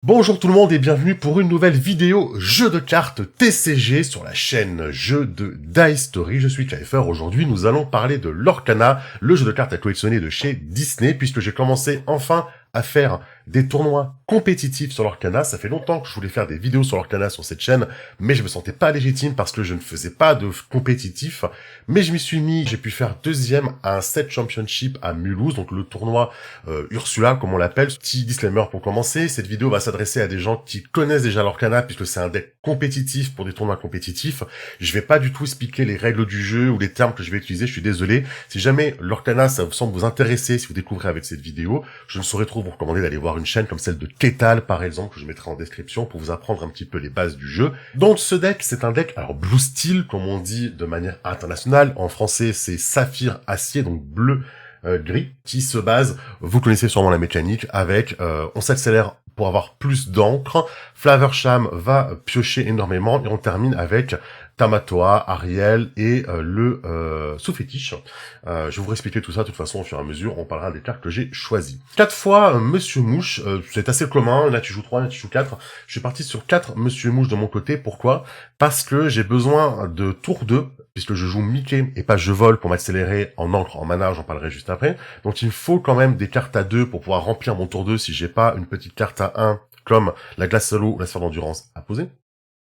Bonjour tout le monde et bienvenue pour une nouvelle vidéo jeu de cartes TCG sur la chaîne jeu de Dice Story. Je suis KFR. Aujourd'hui nous allons parler de Lorcana, le jeu de cartes à collectionner de chez Disney, puisque j'ai commencé enfin à faire des tournois compétitifs sur Lorcana. Ça fait longtemps que je voulais faire des vidéos sur Lorcana sur cette chaîne, mais je me sentais pas légitime parce que je ne faisais pas de compétitif. Mais je m'y suis mis, j'ai pu faire deuxième à un set championship à Mulhouse, donc le tournoi Ursula comme on l'appelle. Petit disclaimer pour commencer, cette vidéo va s'adresser à des gens qui connaissent déjà Lorcana puisque c'est un deck compétitif pour des tournois compétitifs. Je vais pas du tout expliquer les règles du jeu ou les termes que je vais utiliser, je suis désolé. Si jamais Lorcana ça vous semble vous intéresser, si vous découvrez avec cette vidéo, je ne saurais trop vous recommander d'aller voir une chaîne comme celle de Ketal par exemple, que je mettrai en description pour vous apprendre un petit peu les bases du jeu. Donc ce deck, c'est un deck, alors Blue Steel comme on dit de manière internationale, en français c'est Saphir Acier, donc bleu gris, qui se base, vous connaissez sûrement la mécanique, avec on s'accélère pour avoir plus d'encre, Flaversham va piocher énormément, et on termine avec Tamatoa, Ariel et le sous-fétiche. Je vais vous expliquer tout ça de toute façon au fur et à mesure, on parlera des cartes que j'ai choisies. 4 fois Monsieur Mouche, c'est assez commun, là tu joues 3, là tu joues 4. Je suis parti sur 4 Monsieur Mouche de mon côté, pourquoi ? Parce que j'ai besoin de tour 2, puisque je joue Mickey et pas je vole pour m'accélérer en encre, en mana, j'en parlerai juste après. Donc il me faut quand même des cartes à 2 pour pouvoir remplir mon tour 2 si j'ai pas une petite carte à 1 comme la glace solo ou la sphère d'endurance à poser.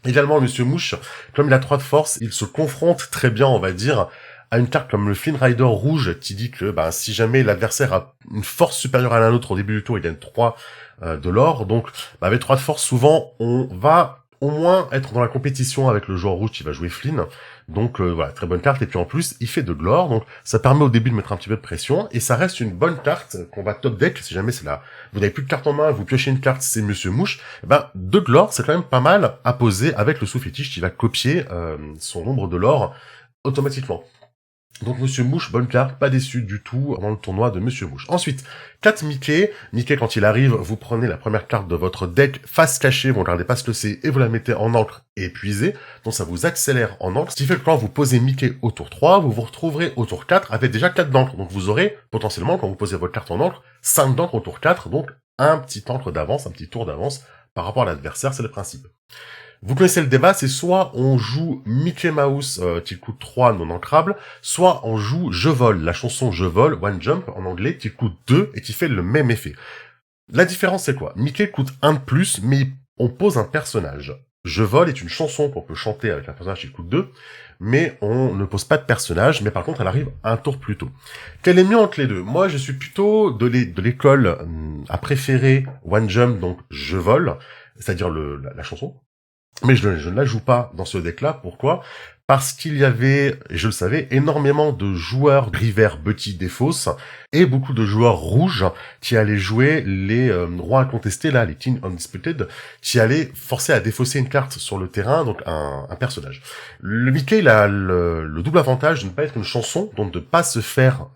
Également, Monsieur Mouche, comme il a 3 de force, il se confronte très bien, on va dire, à une carte comme le Flynn Rider rouge, qui dit que si jamais l'adversaire a une force supérieure à la nôtre au début du tour, il gagne 3 de l'or. Donc, avec 3 de force, souvent, on va au moins être dans la compétition avec le joueur rouge qui va jouer Flynn. Donc voilà, très bonne carte. Et puis en plus, il fait de l'or, donc ça permet au début de mettre un petit peu de pression. Et ça reste une bonne carte qu'on va top deck, si jamais c'est là. Vous n'avez plus de carte en main, vous piochez une carte, c'est Monsieur Mouche. De l'or, c'est quand même pas mal à poser avec le sous-fétiche qui va copier son nombre de l'or automatiquement. Donc Monsieur Mouche, bonne carte, pas déçu du tout avant le tournoi de Monsieur Mouche. Ensuite, 4 Mickey. Mickey, quand il arrive, vous prenez la première carte de votre deck face cachée, vous regardez pas ce que c'est, et vous la mettez en encre épuisée. Donc ça vous accélère en encre. Ce qui fait que quand vous posez Mickey au tour 3, vous vous retrouverez au tour 4 avec déjà 4 d'encre. Donc vous aurez potentiellement, quand vous posez votre carte en encre, 5 d'encre au tour 4, donc un petit encre d'avance, un petit tour d'avance par rapport à l'adversaire, c'est le principe. Vous connaissez le débat, c'est soit on joue Mickey Mouse qui coûte 3 non ancrable, soit on joue Je vole, la chanson Je vole, One Jump en anglais, qui coûte 2 et qui fait le même effet. La différence c'est quoi ? Mickey coûte 1 de plus, mais on pose un personnage. Je vole est une chanson qu'on peut chanter avec un personnage qui coûte 2, mais on ne pose pas de personnage, mais par contre elle arrive un tour plus tôt. Quel est mieux entre les deux ? Moi je suis plutôt de l'école à préférer One Jump, donc Je vole, c'est-à-dire la chanson. Mais je ne la joue pas dans ce deck-là. Pourquoi ? Parce qu'il y avait, et je le savais, énormément de joueurs gris-vert Betty Défausse et beaucoup de joueurs rouges qui allaient jouer les rois incontestés, là, les King Undisputed, qui allaient forcer à défausser une carte sur le terrain, donc un personnage. Le Mickey, il a le double avantage de ne pas être une chanson, donc de ne pas se faire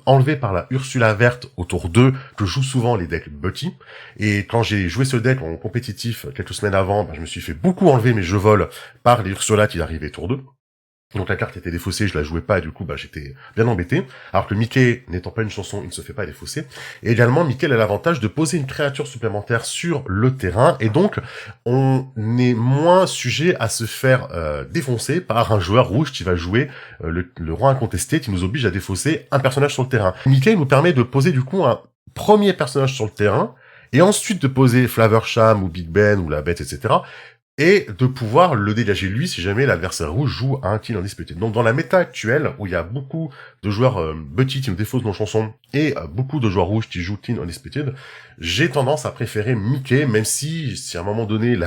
enlever par la Ursula verte au tour 2, que jouent souvent les decks Betty. Et quand j'ai joué ce deck en compétitif quelques semaines avant, je me suis fait beaucoup enlever mes jeux vol par les Ursula qui arrivaient tour 2. Donc la carte était défaussée, je la jouais pas, et du coup j'étais bien embêté. Alors que Mickey, n'étant pas une chanson, il ne se fait pas défausser. Et également, Mickey a l'avantage de poser une créature supplémentaire sur le terrain, et donc on est moins sujet à se faire défoncer par un joueur rouge qui va jouer le roi incontesté, qui nous oblige à défausser un personnage sur le terrain. Mickey nous permet de poser du coup un premier personnage sur le terrain, et ensuite de poser Flaversham ou Big Ben ou la bête, etc., et de pouvoir le dégager lui si jamais l'adversaire rouge joue à un kill indisputé. Donc dans la méta actuelle, où il y a beaucoup de joueurs Betty qui nous défaussent nos chansons, et beaucoup de joueurs rouges qui jouent Teen Undisputed, j'ai tendance à préférer Mickey, même si à un moment donné,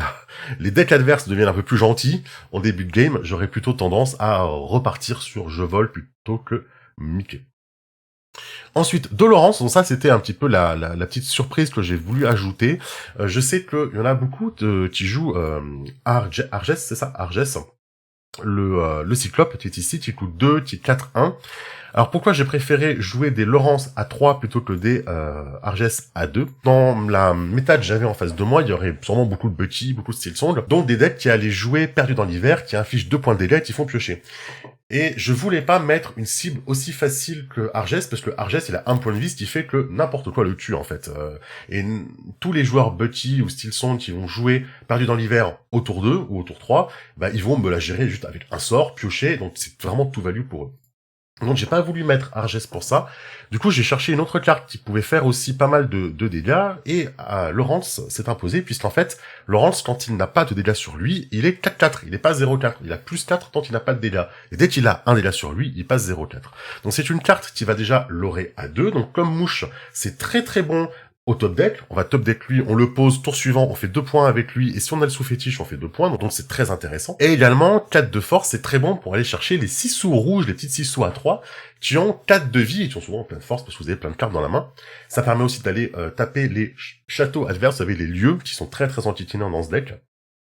les decks adverses deviennent un peu plus gentils, en début de game, j'aurais plutôt tendance à repartir sur Je vole plutôt que Mickey. Ensuite, Dolorance, donc ça c'était un petit peu la petite surprise que j'ai voulu ajouter. Je sais qu'il y en a beaucoup qui jouent Arges, c'est ça, Arges, le Cyclope qui est ici, qui coûte 2, qui est 4-1. Alors pourquoi j'ai préféré jouer des Laurence à 3 plutôt que des Argès à 2? Dans la méta que j'avais en face de moi, il y aurait sûrement beaucoup de Betty, beaucoup de Steelsong, donc des decks qui allaient jouer Perdu dans l'hiver, qui infligent 2 points de dégâts et qui font piocher. Et je voulais pas mettre une cible aussi facile que Argès, parce que Argès, il a un point de vie, ce qui fait que n'importe quoi le tue, en fait. Tous les joueurs Betty ou Steelsong qui vont jouer Perdu dans l'hiver au tour 2 ou au tour 3, bah, ils vont me la gérer juste avec un sort, piocher, donc c'est vraiment tout value pour eux. Donc j'ai pas voulu mettre Argès pour ça. Du coup j'ai cherché une autre carte qui pouvait faire aussi pas mal de dégâts, et Laurence s'est imposé, puisqu'en fait Laurence, quand il n'a pas de dégâts sur lui, il est 4-4, il est pas 0-4, il a plus 4 tant qu'il n'a pas de dégâts. Et dès qu'il a un dégât sur lui, il passe 0-4. Donc c'est une carte qui va déjà l'aurer à 2, donc comme mouche, c'est très très bon au top deck. On va top deck lui, on le pose, tour suivant, on fait 2 points avec lui, et si on a le sous-fétiche, on fait 2 points, donc c'est très intéressant. Et également, 4 de force, c'est très bon pour aller chercher les 6 sous rouges, les petites 6 sous à 3, qui ont 4 de vie, et qui ont souvent plein de force, parce que vous avez plein de cartes dans la main. Ça permet aussi d'aller taper les châteaux adverses, vous savez, les lieux, qui sont très très anti-tinants dans ce deck.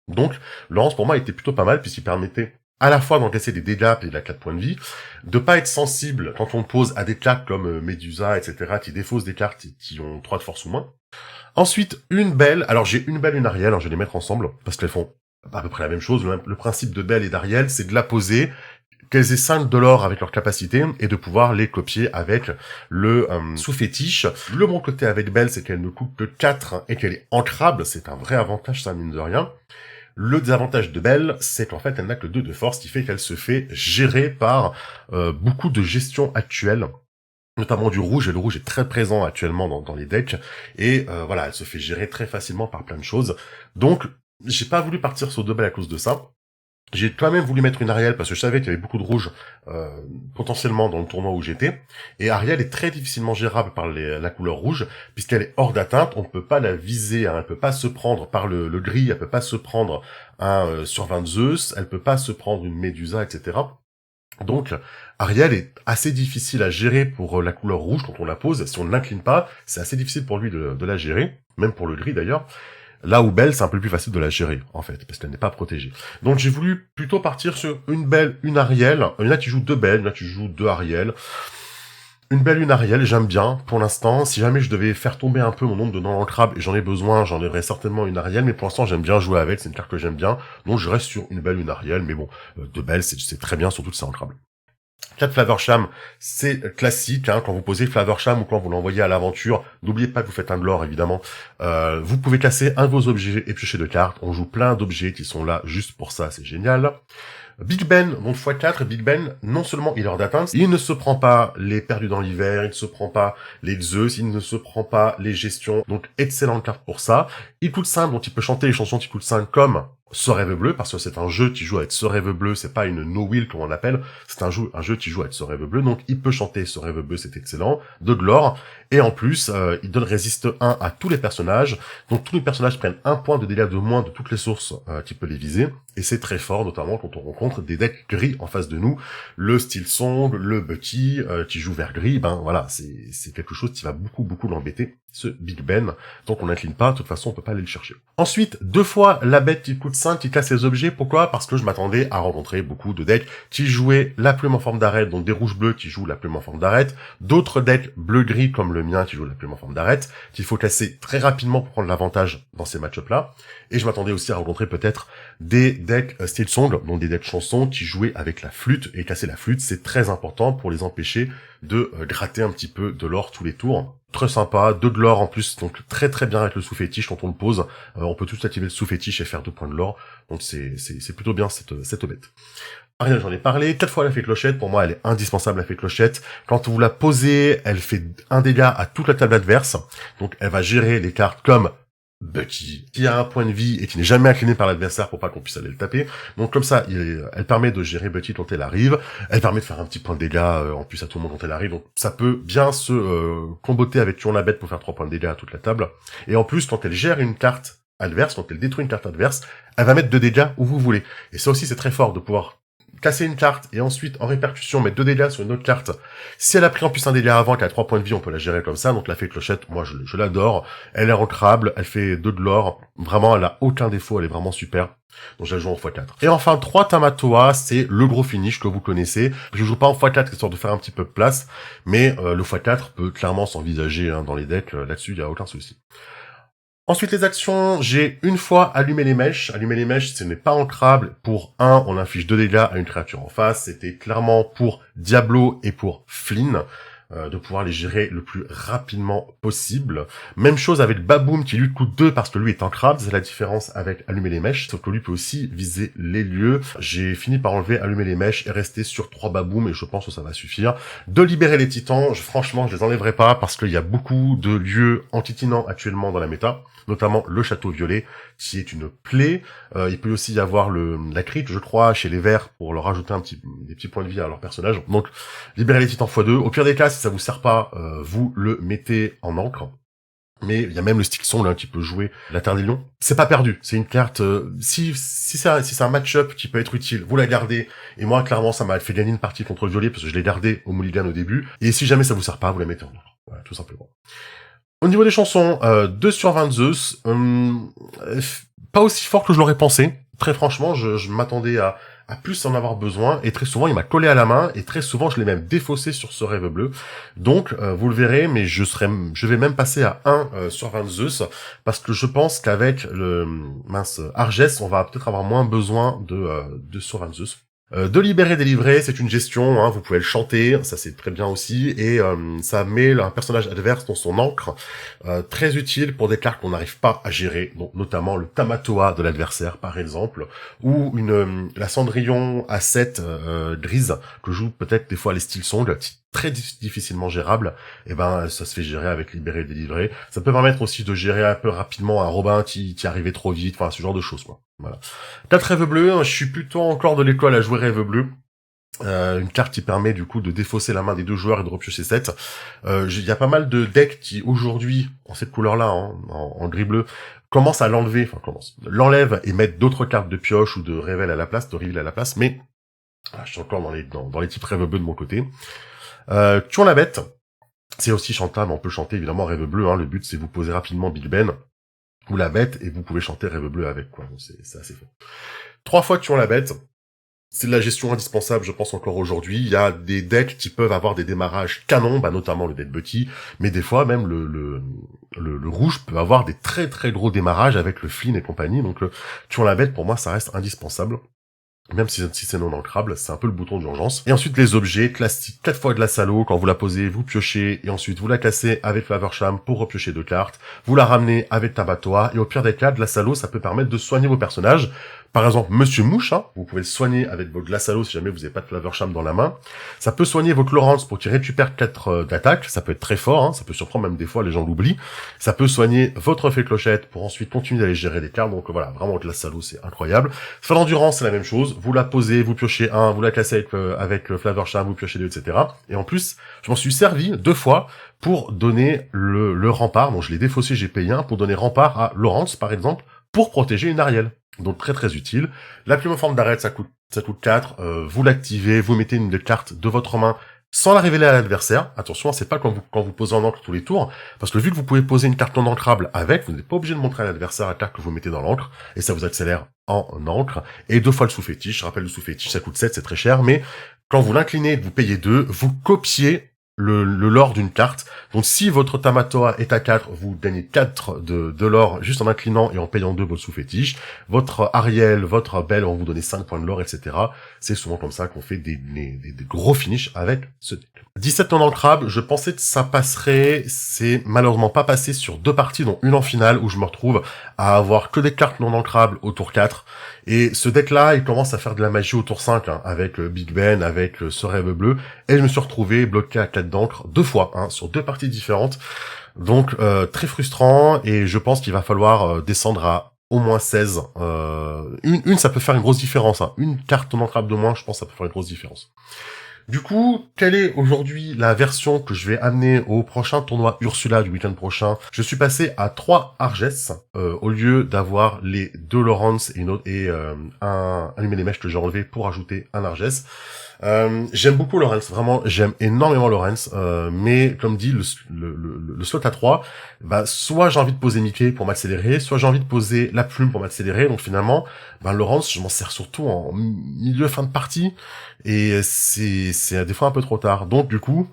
Donc, Laurence, pour moi, était plutôt pas mal, puisqu'il permettait à la fois d'encaisser des dégâts et de la 4 points de vie, de pas être sensible quand on pose à des cartes comme Medusa, etc., qui défaussent des cartes qui ont 3 de force ou moins. Ensuite, une belle, alors j'ai une belle, une Ariel, alors je vais les mettre ensemble, parce qu'elles font à peu près la même chose. Le principe de belle et d'Ariel, c'est de la poser, qu'elles aient 5 de l'or avec leur capacité, et de pouvoir les copier avec le sous-fétiche. Le bon côté avec belle, c'est qu'elle ne coûte que 4, et qu'elle est ancrable, c'est un vrai avantage, ça, mine de rien. Le désavantage de Belle, c'est qu'en fait, elle n'a que 2 de force, ce qui fait qu'elle se fait gérer par beaucoup de gestion actuelle, notamment du rouge, et le rouge est très présent actuellement dans les decks, et voilà, elle se fait gérer très facilement par plein de choses. Donc, j'ai pas voulu partir sur 2 Belles à cause de ça. J'ai quand même voulu mettre une Ariel parce que je savais qu'il y avait beaucoup de rouge potentiellement dans le tournoi où j'étais. Et Ariel est très difficilement gérable par la couleur rouge, puisqu'elle est hors d'atteinte, on ne peut pas la viser, hein, elle peut pas se prendre par le gris, elle peut pas se prendre un sur 20 Zeus, elle peut pas se prendre une Médusa, etc. Donc Ariel est assez difficile à gérer pour la couleur rouge quand on la pose. Si on ne l'incline pas, c'est assez difficile pour lui de la gérer, même pour le gris d'ailleurs. Là où Belle, c'est un peu plus facile de la gérer, en fait, parce qu'elle n'est pas protégée. Donc j'ai voulu plutôt partir sur une Belle, une Ariel. Il y en a qui jouent 2 Belles, il y en a qui jouent 2 Ariel. Une Belle, une Ariel, j'aime bien, pour l'instant. Si jamais je devais faire tomber un peu mon nombre de non-ancrables, et j'en ai besoin, j'en aurais certainement une Ariel, mais pour l'instant j'aime bien jouer avec, c'est une carte que j'aime bien. Donc je reste sur une Belle, une Ariel, mais bon, 2 Belles, c'est très bien, surtout que c'est ancrable. 4 Flavorsham, c'est classique, hein, quand vous posez Flavorsham ou quand vous l'envoyez à l'aventure, n'oubliez pas que vous faites un de l'or, évidemment. Vous pouvez casser un de vos objets et piocher 2 cartes. On joue plein d'objets qui sont là juste pour ça, c'est génial. Big Ben, donc x4, Big Ben, non seulement il est hors d'atteinte, il ne se prend pas les perdus dans l'hiver, il ne se prend pas les Zeus, il ne se prend pas les gestions, donc excellente carte pour ça. Il coûte 5, donc il peut chanter les chansons qui coûtent 5 comme Ce rêve bleu, parce que c'est un jeu qui joue avec Ce rêve bleu, c'est pas une no-will comme on l'appelle, c'est un jeu qui joue avec Ce rêve bleu, donc il peut chanter Ce rêve bleu, c'est excellent, de l'or, et en plus, il donne résiste 1 à tous les personnages, donc tous les personnages prennent 1 point de dégâts de moins de toutes les sources qui peut les viser, et c'est très fort, notamment quand on rencontre des decks gris en face de nous, le Steelsong, le Betty, qui joue vert gris, ben voilà, c'est quelque chose qui va beaucoup l'embêter, ce Big Ben, donc on n'incline pas, de toute façon on peut pas aller le chercher. Ensuite, 2 fois la bête qui coûte 5, qui casse les objets, pourquoi? Parce que je m'attendais à rencontrer beaucoup de decks qui jouaient la plume en forme d'arête, donc des rouges bleus qui jouent la plume en forme d'arête, d'autres decks bleu-gris comme le mien qui joue la plume en forme d'arête, qu'il faut casser très rapidement pour prendre l'avantage dans ces match-up là, et je m'attendais aussi à rencontrer peut-être des decks Steelsong, donc des decks chansons qui jouaient avec la flûte, et casser la flûte c'est très important pour les empêcher de gratter un petit peu de l'or tous les tours. Très sympa, 2 de l'or en plus, donc très bien avec le sous-fétiche quand on le pose, on peut tout activer le sous-fétiche et faire 2 points de l'or, donc c'est plutôt bien cette bête. Ariel, j'en ai parlé, 4 fois la fée clochette, pour moi elle est indispensable la fée clochette. Quand vous la posez, elle fait 1 dégât à toute la table adverse, donc elle va gérer les cartes comme Betty, qui a un point de vie et qui n'est jamais incliné par l'adversaire pour pas qu'on puisse aller le taper. Donc comme ça, elle permet de gérer Betty quand elle arrive, elle permet de faire un petit point de dégâts en plus à tout le monde quand elle arrive, donc ça peut bien se comboter avec Tuon la bête pour faire 3 points de dégâts à toute la table. Et en plus, quand elle gère une carte adverse, quand elle détruit une carte adverse, elle va mettre 2 dégâts où vous voulez. Et ça aussi c'est très fort de pouvoir casser une carte et ensuite en répercussion mettre 2 dégâts sur une autre carte. Si elle a pris en plus un dégât avant, qu'elle a 3 points de vie, on peut la gérer comme ça. Donc la fée clochette, moi je l'adore. Elle est ancrable, elle fait 2 de l'or. Vraiment, elle a aucun défaut, elle est vraiment super. Donc je la joue en x4. Et enfin, 3 Tamatoa, c'est le gros finish que vous connaissez. Je joue pas en x4 histoire de faire un petit peu de place, mais le x4 peut clairement s'envisager dans les decks. Là-dessus, il y a aucun souci. Ensuite, les actions, j'ai une fois allumé les mèches. Allumer les mèches, ce n'est pas ancrable. Pour 1, on inflige 2 dégâts à une créature en face. C'était clairement pour Diablo et pour Flynn, de pouvoir les gérer le plus rapidement possible. Même chose avec Baboom qui lui coûte 2 parce que lui est ancrable. C'est la différence avec allumer les mèches, sauf que lui peut aussi viser les lieux. J'ai fini par enlever allumer les mèches et rester sur 3 Baboom et je pense que ça va suffire. De libérer les titans, franchement, je les enlèverai pas parce qu'il y a beaucoup de lieux anti-titanants actuellement dans la méta, notamment le château violet qui est une plaie. Il peut aussi y avoir la crit, je crois, chez les verts pour leur ajouter des petits points de vie à leur personnage. Donc libérer les titans x2. Au pire des cas, si ça vous sert pas, vous le mettez en encre. Mais il y a même le Styxon là qui peut jouer la Terre des Lions. C'est pas perdu. C'est une carte. Si c'est un match-up qui peut être utile, vous la gardez. Et moi, clairement, ça m'a fait gagner une partie contre le violet parce que je l'ai gardé au mulligan au début. Et si jamais ça vous sert pas, vous la mettez en encre. Voilà, tout simplement. Au niveau des chansons, 2 sur 20 Zeus, pas aussi fort que je l'aurais pensé. Très franchement, je m'attendais à plus en avoir besoin, et très souvent il m'a collé à la main, et très souvent je l'ai même défaussé sur ce rêve bleu. Donc vous le verrez, mais je vais même passer à 1 sur 20 Zeus, parce que je pense qu'avec le Argès, on va peut-être avoir moins besoin de sur 20 Zeus. De libérer, délivrer, c'est une gestion, vous pouvez le chanter, ça c'est très bien aussi, et ça met un personnage adverse dans son encre, très utile pour des cartes qu'on n'arrive pas à gérer, donc notamment le Tamatoa de l'adversaire par exemple, ou la Cendrillon à 7 grise, que joue peut-être des fois les Steel Song, très difficilement gérable, et ça se fait gérer avec libérer et délivrer. Ça peut permettre aussi de gérer un peu rapidement un Robin qui arrivait trop vite, enfin ce genre de choses quoi. Voilà. 4 rêves bleus, je suis plutôt encore de l'école à jouer rêve bleu. Une carte qui permet du coup de défausser la main des 2 joueurs et de repiocher 7. Il y a pas mal de decks qui aujourd'hui, en cette couleur-là, en gris bleu, commencent à l'enlever, l'enlèvent et mettent d'autres cartes de pioche ou de reveal à la place, mais je suis encore dans les types rêve bleu de mon côté. Tuons la bête, c'est aussi chantable, on peut chanter évidemment rêve bleu, le but c'est vous poser rapidement Big Ben ou la bête et vous pouvez chanter rêve bleu avec quoi, donc c'est assez fort. 3 fois tuons la bête, c'est de la gestion indispensable je pense encore aujourd'hui. Il y a des decks qui peuvent avoir des démarrages canons, notamment le Dead Buddy, mais des fois même le rouge peut avoir des très très gros démarrages avec le Flynn et compagnie, donc tuons la bête pour moi ça reste indispensable. Même si c'est non ancrable, c'est un peu le bouton d'urgence. Et ensuite, les objets classiques, 4 fois Glace à l'eau, quand vous la posez, vous piochez, et ensuite vous la cassez avec Flavorsham pour repiocher 2 cartes, vous la ramenez avec Tamatoa, et au pire des cas, Glace à l'eau, ça peut permettre de soigner vos personnages. Par exemple, Monsieur Mouche, vous pouvez le soigner avec votre Glace à l'eau si jamais vous n'avez pas de Flavorsham dans la main. Ça peut soigner votre Laurence pour qu'il récupère 4 d'attaque, ça peut être très fort, ça peut surprendre même des fois, les gens l'oublient. Ça peut soigner votre fée clochette pour ensuite continuer d'aller gérer les cartes, donc voilà, vraiment Glace à l'eau, c'est incroyable. Fin d'endurance, c'est la même chose, vous la posez, vous piochez 1, vous la cassez avec le Flavorsham, vous piochez 2, etc. Et en plus, je m'en suis servi 2 fois pour donner le rempart, donc je l'ai défaussé, j'ai payé 1 pour donner rempart à Laurence, par exemple, pour protéger une Ariel. Donc très très utile. La plume en forme d'arête, ça coûte 4, vous l'activez, vous mettez une des cartes de votre main sans la révéler à l'adversaire. Attention, c'est pas quand vous posez en encre tous les tours, parce que vu que vous pouvez poser une carte non ancrable avec, vous n'êtes pas obligé de montrer à l'adversaire la carte que vous mettez dans l'encre, et ça vous accélère en encre. Et 2 fois le sous-fétiche, je rappelle le sous-fétiche, ça coûte 7, c'est très cher, mais quand vous l'inclinez, vous payez 2, vous copiez le lore d'une carte. Donc si votre Tamatoa est à 4, vous gagnez 4 de lore juste en inclinant et en payant 2 votre sous-fétiche. Votre Ariel, votre Belle vont vous donner 5 points de lore, etc. C'est souvent comme ça qu'on fait des gros finishes avec ce deck. 17 non ancrables, je pensais que ça passerait, c'est malheureusement pas passé sur 2 parties, dont une en finale, où je me retrouve à avoir que des cartes non ancrables au tour 4. Et ce deck-là, il commence à faire de la magie au tour 5, avec Big Ben, avec ce rêve bleu, et je me suis retrouvé bloqué à 4 d'encre 2 fois, sur 2 parties différentes. Donc très frustrant, et je pense qu'il va falloir descendre à au moins 16. Une ça peut faire une grosse différence. Une carte non ancrable de moins, je pense que ça peut faire une grosse différence. Du coup, quelle est aujourd'hui la version que je vais amener au prochain tournoi Ursula du week-end prochain? Je suis passé à 3 Argès, au lieu d'avoir les 2 Lawrence et un Allumer les mèches que j'ai enlevé pour ajouter un Argès. J'aime beaucoup Lawrence, vraiment, j'aime énormément Lawrence, mais comme dit, le slot à 3, bah, soit j'ai envie de poser Mickey pour m'accélérer, soit j'ai envie de poser la plume pour m'accélérer, donc finalement, bah, Lawrence, je m'en sers surtout en milieu fin de partie, et c'est des fois un peu trop tard. Donc du coup,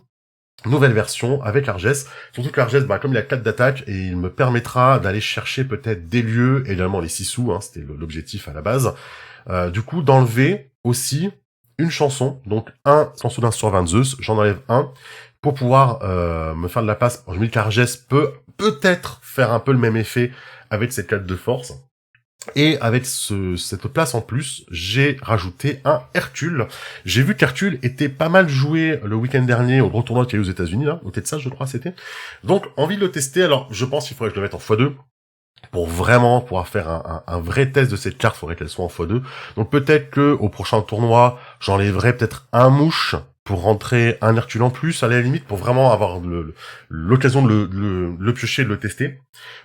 nouvelle version avec Argès, surtout que l'Argès, bah, comme il a 4 d'attaque, et il me permettra d'aller chercher peut-être des lieux, également les 6 sous, hein, c'était l'objectif à la base, du coup d'enlever aussi une chanson, donc un chanson d'un sur 20 Zeus, j'en enlève un, pour pouvoir me faire de la passe. Je me dis qu'Argès peut peut-être faire un peu le même effet avec cette 4 de force. Et avec cette place en plus, j'ai rajouté un Hercule. J'ai vu qu'Hercule était pas mal joué le week-end dernier au gros tournoi qu'il y a eu aux États-Unis, là, au Texas, je crois, c'était. Donc, envie de le tester. Alors, je pense qu'il faudrait que je le mette en x2. Pour vraiment pouvoir faire un vrai test de cette carte, il faudrait qu'elle soit en x2. Donc peut-être que au prochain tournoi, j'enlèverai peut-être un mouche pour rentrer un Hercule en plus, à la limite, pour vraiment avoir l'occasion de le piocher, de le tester.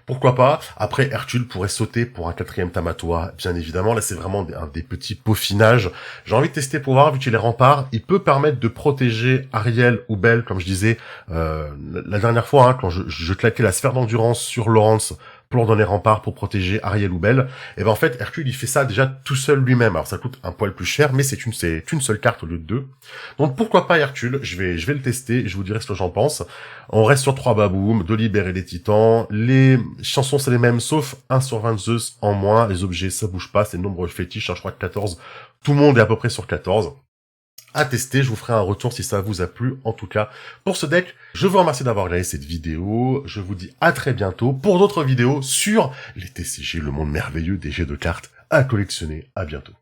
Pourquoi pas. Après, Hercule pourrait sauter pour un 4e Tamatoa, bien évidemment. Là, c'est vraiment un des petits peaufinages. J'ai envie de tester pour voir, vu qu'il est rempart, il peut permettre de protéger Ariel ou Belle, comme je disais la dernière fois, hein, quand je claquais la sphère d'endurance sur Lawrence pour leur donner rempart pour protéger Ariel ou Belle. Et ben en fait, Hercule, il fait ça déjà tout seul lui-même. Alors ça coûte un poil plus cher, mais c'est une seule carte au lieu de 2. Donc pourquoi pas Hercule? Je vais le tester et je vous dirai ce que j'en pense. On reste sur 3 Baboum, de libérer les titans. Les chansons, c'est les mêmes, sauf 1 sur 20 Zeus en moins. Les objets, ça bouge pas, c'est le nombre fétiche, hein, je crois que 14. Tout le monde est à peu près sur 14. À tester, je vous ferai un retour si ça vous a plu, en tout cas, pour ce deck. Je vous remercie d'avoir regardé cette vidéo, je vous dis à très bientôt pour d'autres vidéos sur les TCG, le monde merveilleux des jeux de cartes à collectionner. À bientôt.